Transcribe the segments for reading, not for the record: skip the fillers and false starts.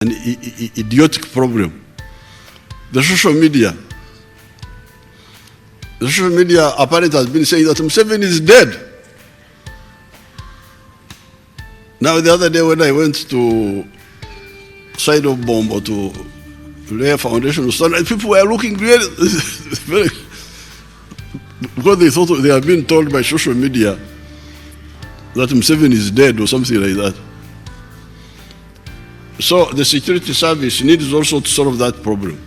An idiotic problem. The social media. The social media apparently has been saying that Museveni is dead. Now the other day when I went to side of Bombo to lay a foundation, people were looking really very, because they thought they had been told by social media that Museveni is dead or something like that. So the security service needs also to solve that problem.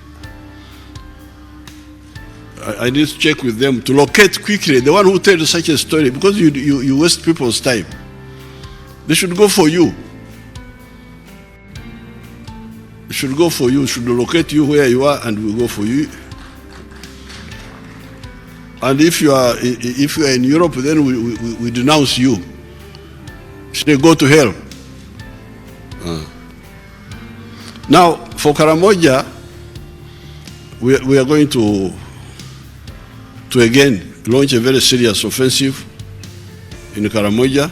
I need to check with them to locate quickly the one who tells such a story, because you waste people's time. They should go for you. They should go for you, should locate you where you are, and we'll go for you. And if you are in Europe, then we denounce you. Say, go to hell. Now, for Karamoja, we are going to again launch a very serious offensive in Karamoja,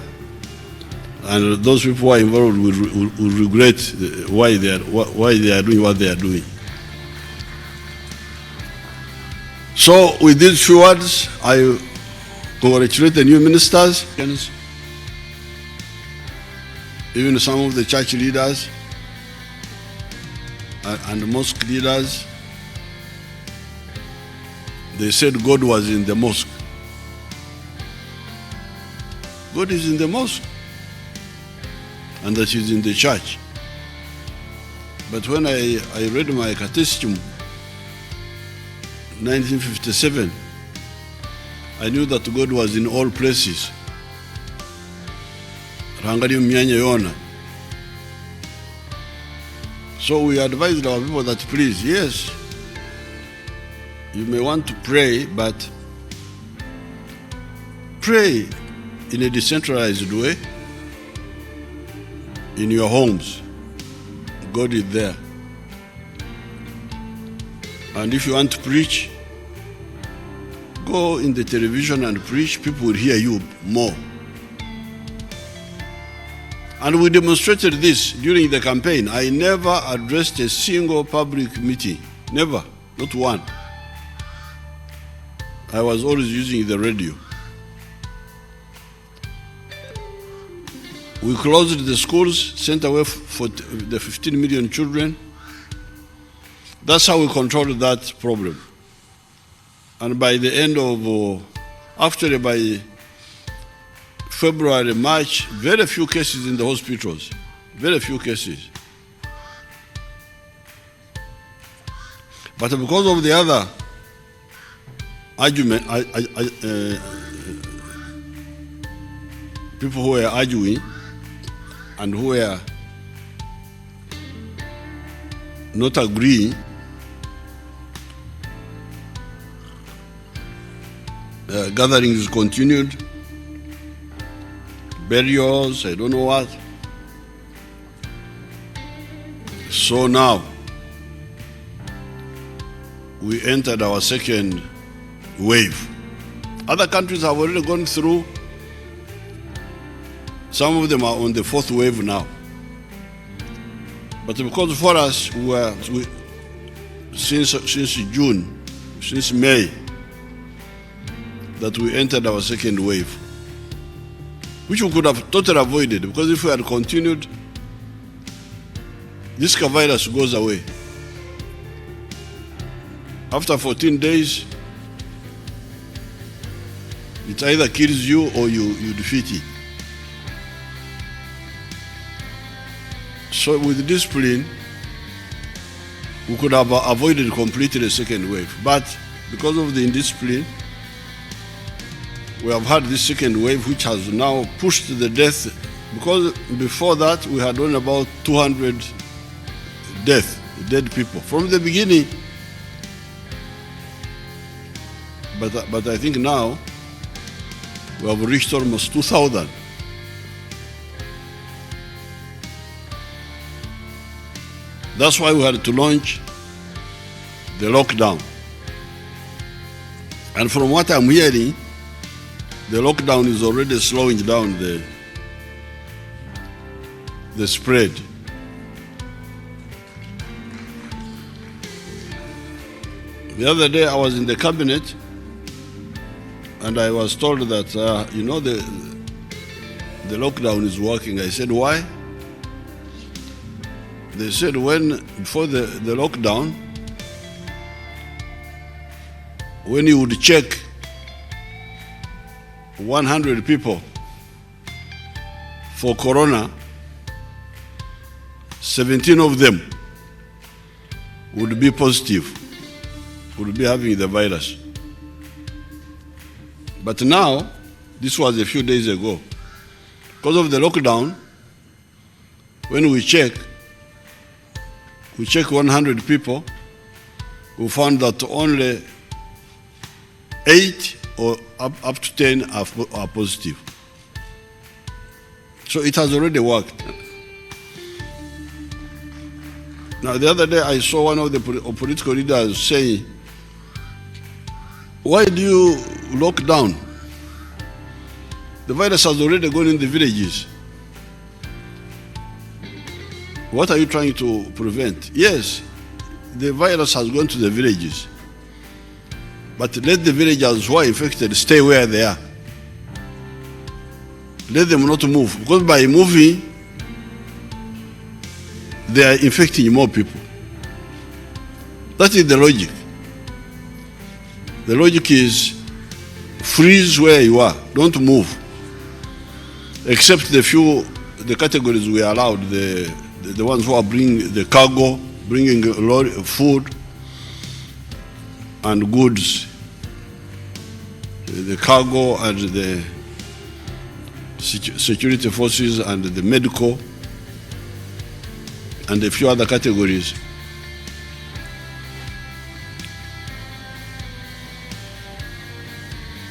and those people who are involved will regret why they are doing what they are doing. So, with these few words, I congratulate the new ministers, even some of the church leaders and mosque leaders. They said God was in the mosque. God is in the mosque, and that He's in the church. But when I read my catechism, 1957, I knew that God was in all places. So we advised our people that, please, yes, you may want to pray, but pray in a decentralized way in your homes. God is there. And if you want to preach, go in the television and preach. People will hear you more. And we demonstrated this during the campaign. I never addressed a single public meeting. Never, not one. I was always using the radio. We closed the schools, sent away for the 15 million children. That's how we controlled that problem. And by the end of, by February, March, very few cases in the hospitals, very few cases. But because of the other argument, people who were arguing and who were not agreeing, gatherings continued, burials, I don't know what. So now, we entered our second wave. Other countries have already gone through. Some of them are on the fourth wave now. But because for us, since June, since May, that we entered our second wave, which we could have totally avoided, because if we had continued, this virus goes away. After 14 days, it either kills you or you defeat it. So with discipline, we could have avoided completely the second wave. But because of the indiscipline, we have had this second wave, which has now pushed the death, because before that we had only about 200 dead people from the beginning. But I think now we have reached almost 2,000. That's why we had to launch the lockdown. And from what I'm hearing, the lockdown is already slowing down the spread. The other day I was in the cabinet and I was told that, the lockdown is working. I said, why? They said before the lockdown, when you would check 100 people for corona, 17 of them would be positive, would be having the virus. But now, this was a few days ago, because of the lockdown, when we check 100 people, we found that only 8 or up to 10 are positive. So it has already worked. Now, the other day I saw one of the political leaders saying, why do you lock down? The virus has already gone in the villages. What are you trying to prevent? Yes, the virus has gone to the villages. But let the villagers who are infected stay where they are. Let them not move. Because by moving, they are infecting more people. That is the logic. The logic is freeze where you are, don't move. Except the categories we are allowed, the ones who are bringing the cargo, bringing food and goods, the cargo and the security forces and the medical and a few other categories.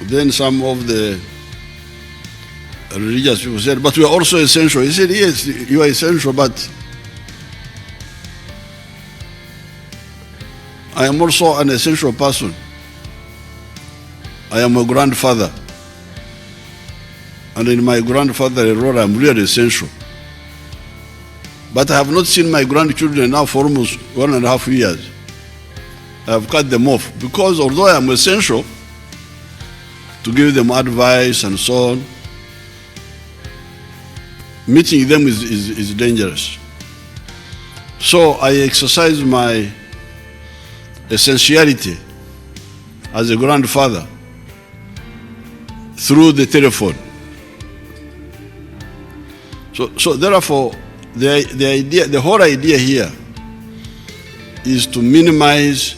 Then some of the religious people said, but we are also essential. He said, yes, you are essential, but I am also an essential person. I am a grandfather. And in my grandfather's role, I am really essential. But I have not seen my grandchildren now for almost 1.5 years. I have cut them off because although I am essential to give them advice and so on, meeting them is dangerous. So I exercise my essentiality as a grandfather through the telephone. So therefore, the whole idea here is to minimize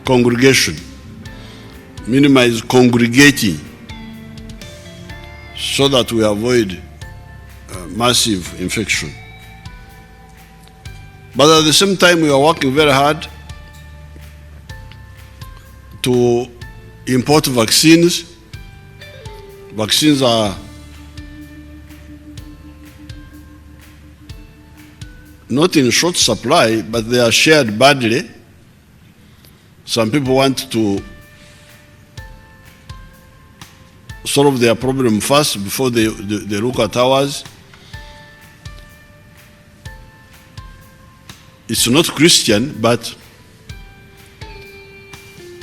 congregation, minimize congregating, so that we avoid massive infection. But at the same time, we are working very hard to import vaccines. Vaccines are not in short supply, but they are shared badly. Some people want to solve their problem first before they look at ours. It's not Christian, but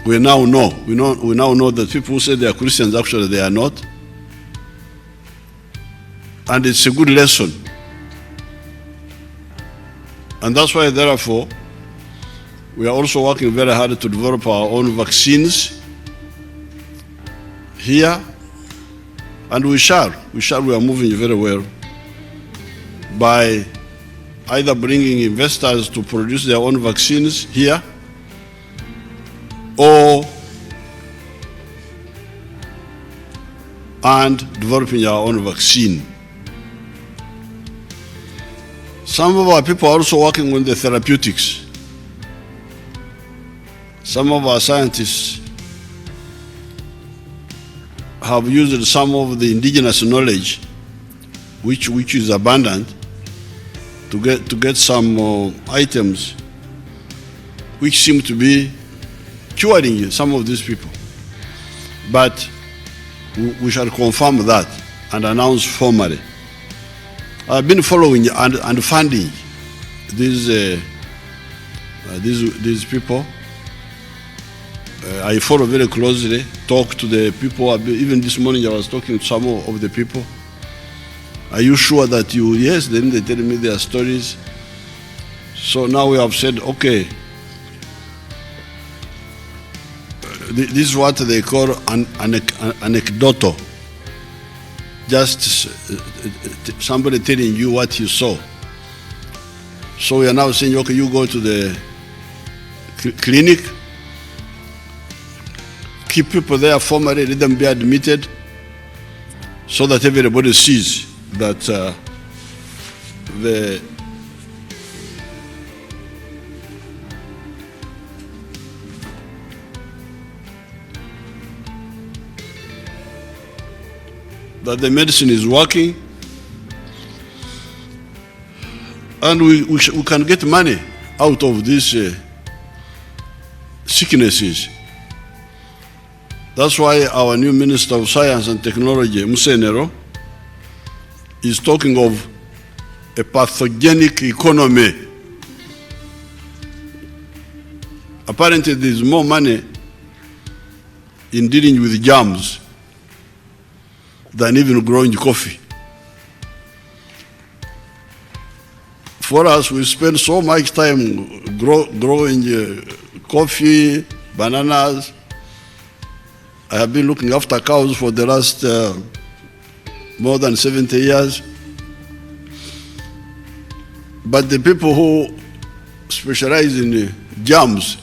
we now know. We now know that people who say they are Christians, actually they are not. And it's a good lesson. And that's why, therefore, we are also working very hard to develop our own vaccines here. And we shall. We are moving very well by either bringing investors to produce their own vaccines here and developing our own vaccine. Some of our people are also working on the therapeutics. Some of our scientists have used some of the indigenous knowledge, which is abundant, to get some items which seem to be curing some of these people. But we shall confirm that and announce formally. I've been following and funding these people I follow very closely, talk to the people. Even this morning I was talking to some of the people. Are you sure that you, yes, then they tell me their stories. So now we have said, okay, this is what they call anecdotal. Just somebody telling you what you saw. So we are now saying, okay, you go to the clinic, keep people there formally, let them be admitted, so that everybody sees that the medicine is working, and we can get money out of these sicknesses. That's why our new Minister of Science and Technology, Musenero, is talking of a pathogenic economy. Apparently there's more money in dealing with germs than even growing coffee. For us, we spend so much time growing coffee, bananas. I have been looking after cows for the last more than 70 years. But the people who specialize in germs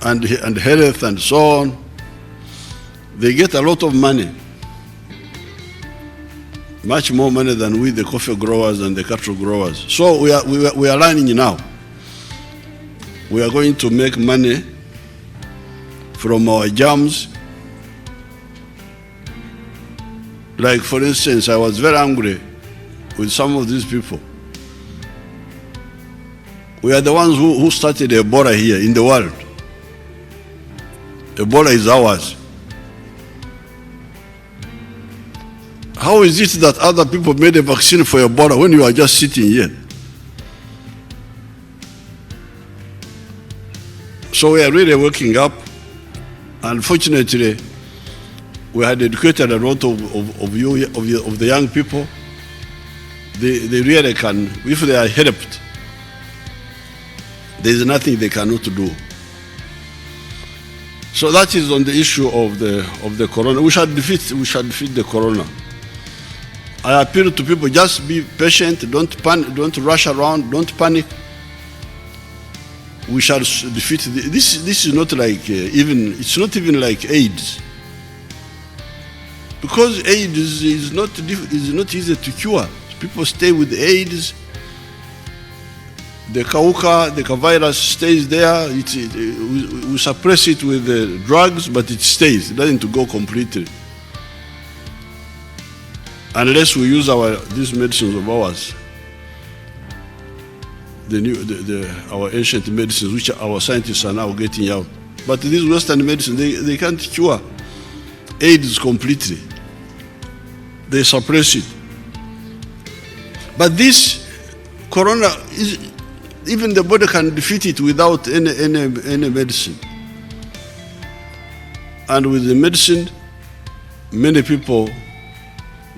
and health and so on, they get a lot of money. Much more money than we, the coffee growers and the cattle growers. So we are learning now. We are going to make money from our germs. Like, for instance, I was very angry with some of these people. We are the ones who started Ebola here in the world. Ebola is ours. How is it that other people made a vaccine for Ebola when you are just sitting here? So we are really waking up. Unfortunately, we had educated a lot of the young people. They really can, if they are helped, there is nothing they cannot do. So that is on the issue of the corona. We shall defeat the corona. I appeal to people, just be patient, don't panic, don't rush around, don't panic. We shall defeat this. This is not like it's not even like AIDS. Because AIDS is not easy to cure. People stay with AIDS. The Kauka, the virus stays there. We suppress it with drugs, but it stays. It doesn't go completely. Unless we use these medicines of ours, our ancient medicines, which our scientists are now getting out. But these Western medicines, they can't cure AIDS completely. They suppress it. But this corona, even the body can defeat it without any medicine. And with the medicine, many people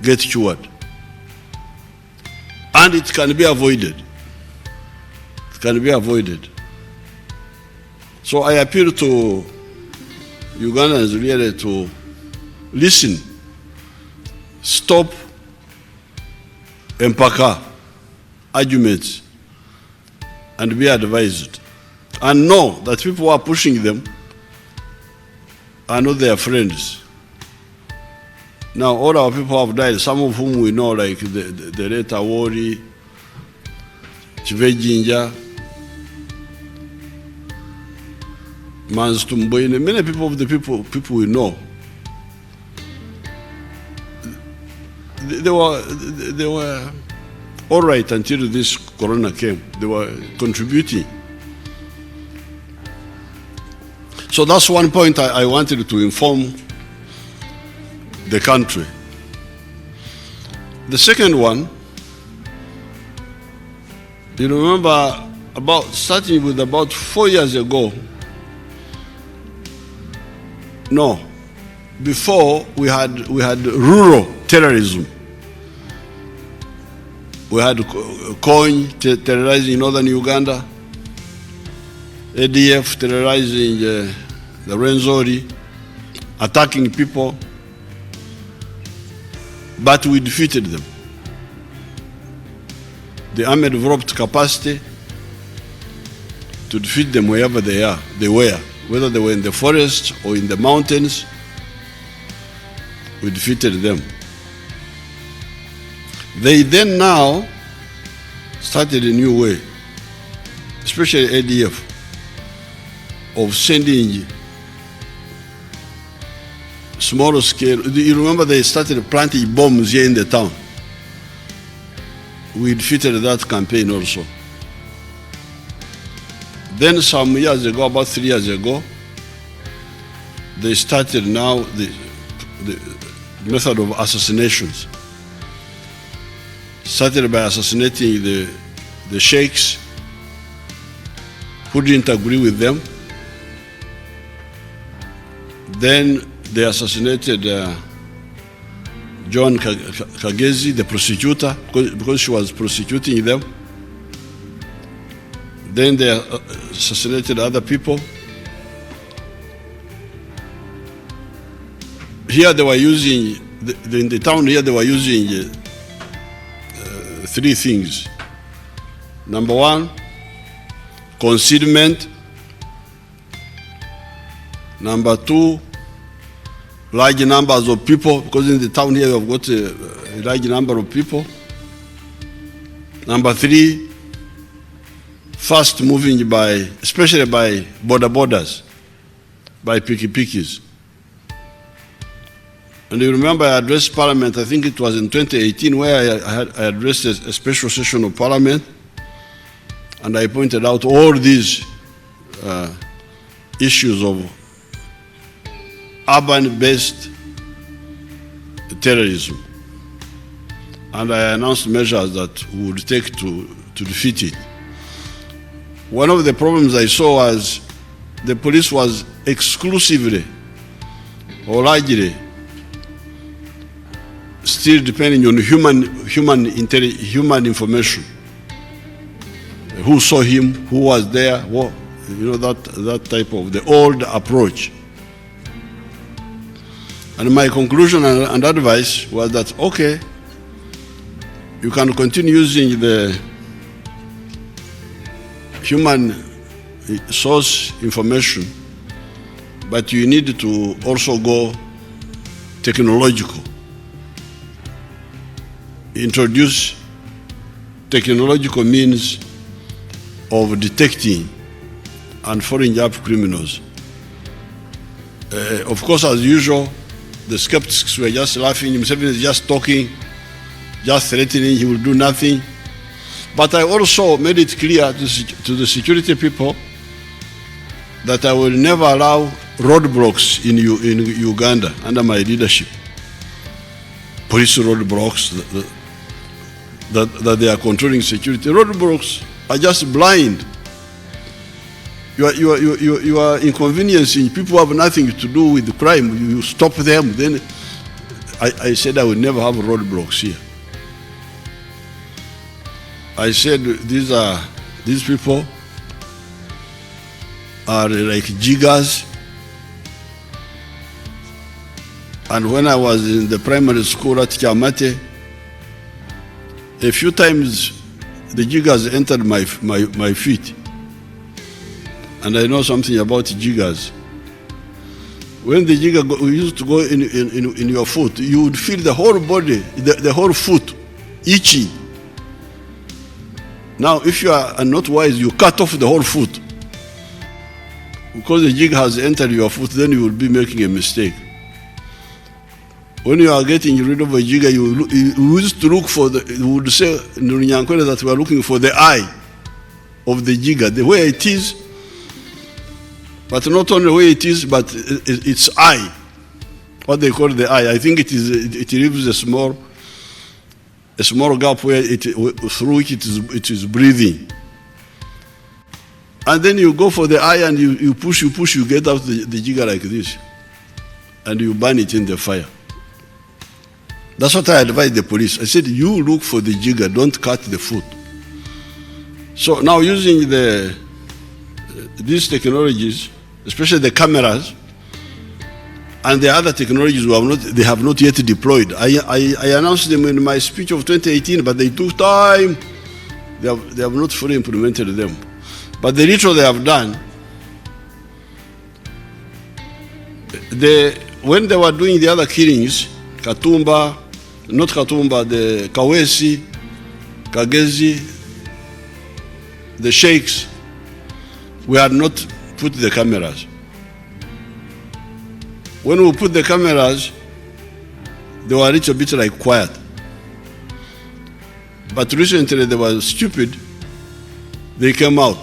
get cured. And it can be avoided. It can be avoided. So I appeal to Ugandans really to listen, stop empaka arguments, and be advised. And know that people who are pushing them are not their friends. Now, all our people have died, some of whom we know, like the late Awori, Chivejinja, Mans Tumboine, many people of the people we know. They were all right until this corona came. They were contributing. So that's one point I wanted to inform the country. The second one, you remember starting with about 4 years ago, No. Before we had rural terrorism. We had Kony terrorizing northern Uganda, ADF terrorizing the Rwenzori, attacking people, but we defeated them. The army developed capacity to defeat them wherever they were, whether they were in the forest or in the mountains, we defeated them. They then now started a new way, especially ADF, of sending smaller scale. You remember they started planting bombs here in the town. We defeated that campaign also. Then some years ago, about 3 years ago, they started now the method of assassinations. Started by assassinating the sheikhs who didn't agree with them. Then they assassinated John Kagezi, the prosecutor, because she was prosecuting them. Then they assassinated other people. Here they were using, in the town here they were using 3 things. Number 1, concealment. Number 2, large numbers of people, because in the town here we've got a large number of people. Number 3, fast moving especially by borders, by pikis. And you remember I addressed Parliament, I think it was in 2018, where I addressed a special session of Parliament, and I pointed out all these issues of urban-based terrorism. And I announced measures that we would take to defeat it. One of the problems I saw was the police was exclusively or largely still depending on human information. Who saw him, who was there, that type of the old approach. And my conclusion and advice was that, okay, you can continue using the human source information, but you need to also go technological. Introduce technological means of detecting and following up criminals. Of course, as usual, the skeptics were just laughing. Museveni is just talking, just threatening, he will do nothing. But I also made it clear to the security people that I will never allow roadblocks in Uganda under my leadership. Police roadblocks, that they are controlling security. Roadblocks are just blind. You are inconveniencing people who have nothing to do with the crime. You stop them. Then I said I would never have roadblocks here. I said these people are like jiggers. And when I was in the primary school at Kiamate, a few times the jiggers entered my feet. And I know something about jiggers. When the jigger used to go in your foot, you would feel the whole body, the whole foot itching. Now, if you are not wise, you cut off the whole foot. Because the jig has entered your foot, then you will be making a mistake. When you are getting rid of a jigger, you used to look for you would say in Runyankwele that we are looking for the eye of the jigger, the way it is, but not only where it is, but its eye, what they call the eye. I think it leaves a small gap where through which it is breathing. And then you go for the eye and you push, you get out the jigger like this. and you burn it in the fire. That's what I advised the police. I said, you look for the jigger, don't cut the foot. So now using these technologies, especially the cameras, and the other technologies they have not yet deployed. I announced them in my speech of 2018, but they took time. They have not fully implemented them. But the little they have done, when they were doing the other killings, Katumba, not Katumba, the Kawesi, Kagezi, the sheikhs, we had not put the cameras. When we put the cameras, they were a little bit like quiet. But recently they were stupid. They came out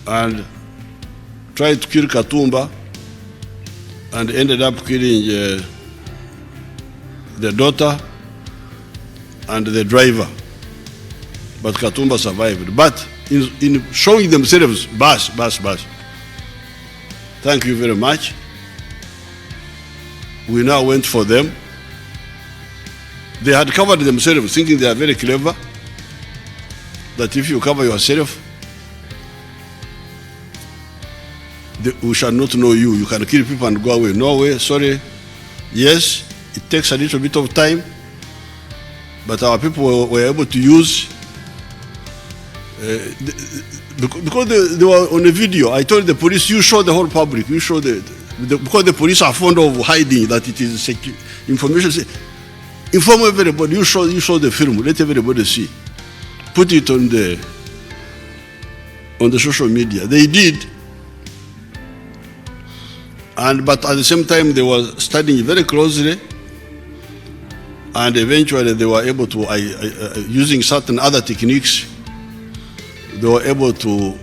and tried to kill Katumba and ended up killing the daughter and the driver. But Katumba survived. But in showing themselves, bash. Thank you very much. We now went for them. They had covered themselves, thinking they are very clever, that if you cover yourself, we shall not know you. You can kill people and go away. No way, sorry. Yes, it takes a little bit of time, but our people were able to use, because they were on a video. I told the police, you show the whole public, you show because the police are fond of hiding that it is information. Inform everybody, you show the film, let everybody see. Put it on the social media. They did. But at the same time, they were studying very closely, and eventually they were able to, using certain other techniques, they were able to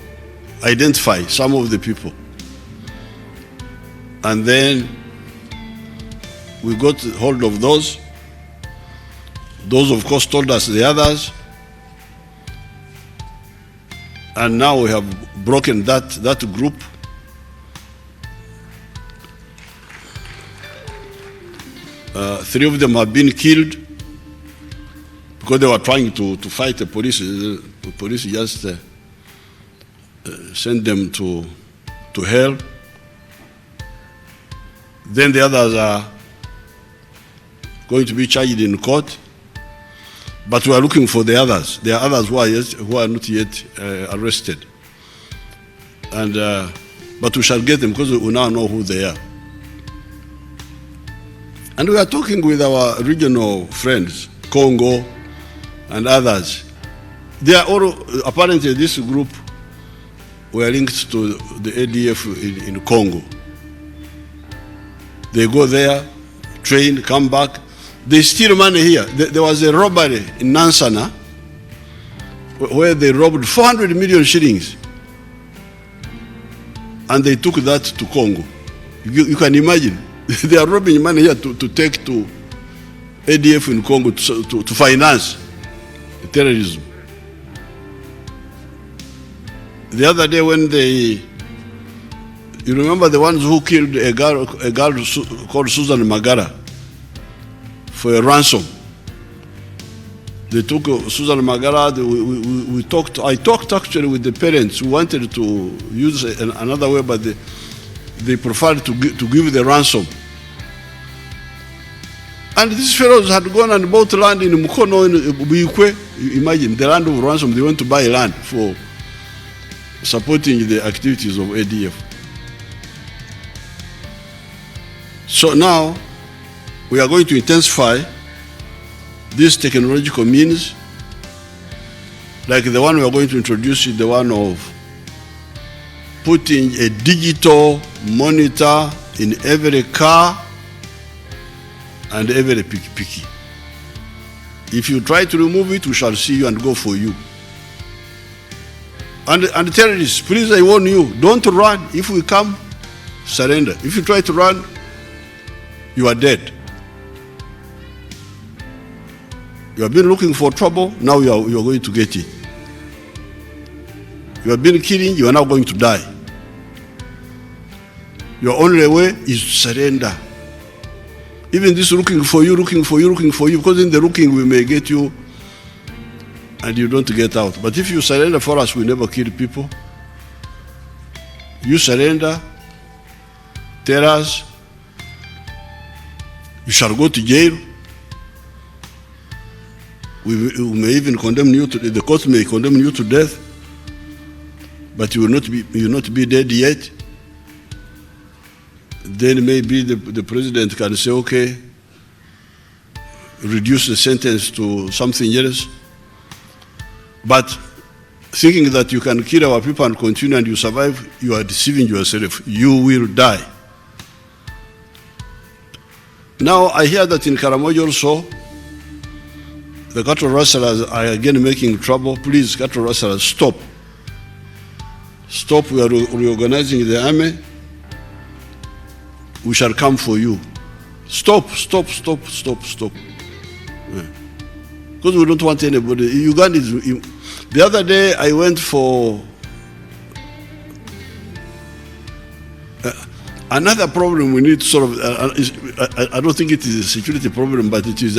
identify some of the people. And then we got hold of those. Those, of course, told us the others. And now we have broken that group. Three of them have been killed because they were trying to fight the police. The police just sent them to hell. Then the others are going to be charged in court. But we are looking for the others. There are others who are not yet arrested. But we shall get them because we now know who they are. And we are talking with our regional friends, Congo and others. They are all, apparently this group were linked to the ADF in Congo. They go there, train, come back. They steal money here. There was a robbery in Nansana where they robbed 400 million shillings. And they took that to Congo. You can imagine. They are robbing money here to take to ADF in Congo to finance terrorism. The other day when you remember the ones who killed a girl called Susan Magara for a ransom. They took Susan Magara. I talked actually with the parents who wanted to use another way, but they preferred to give the ransom. And these fellows had gone and bought land in Mukono, in Buyukwe. Imagine, the land of ransom. They went to buy land for supporting the activities of ADF. So now, we are going to intensify these technological means, like the one we are going to introduce, the one of putting a digital monitor in every car and every piki. If you try to remove it, we shall see you and go for you. And terrorists, please, I warn you, don't run. If we come, surrender. If you try to run, you are dead. You have been looking for trouble, now you are going to get it. You have been killing, you are now going to die. Your only way is to surrender. Even this looking for you, because in the looking we may get you and you don't get out. But if you surrender for us, we never kill people. You surrender, tell us, you shall go to jail. We may even condemn you to, the court may condemn you to death, but you will not be dead yet. Then maybe the president can say, okay, reduce the sentence to something else. But thinking that you can kill our people and continue and you survive, you are deceiving yourself. You will die. Now I hear that in Karamoja also, the cattle rustlers are again making trouble. Please, cattle rustlers, stop. Stop, we are reorganizing the army. We shall come for you. Stop. Yeah. Because we don't want anybody. Uganda is, the other day I went for another problem we need to solve. I don't think it is a security problem, but it is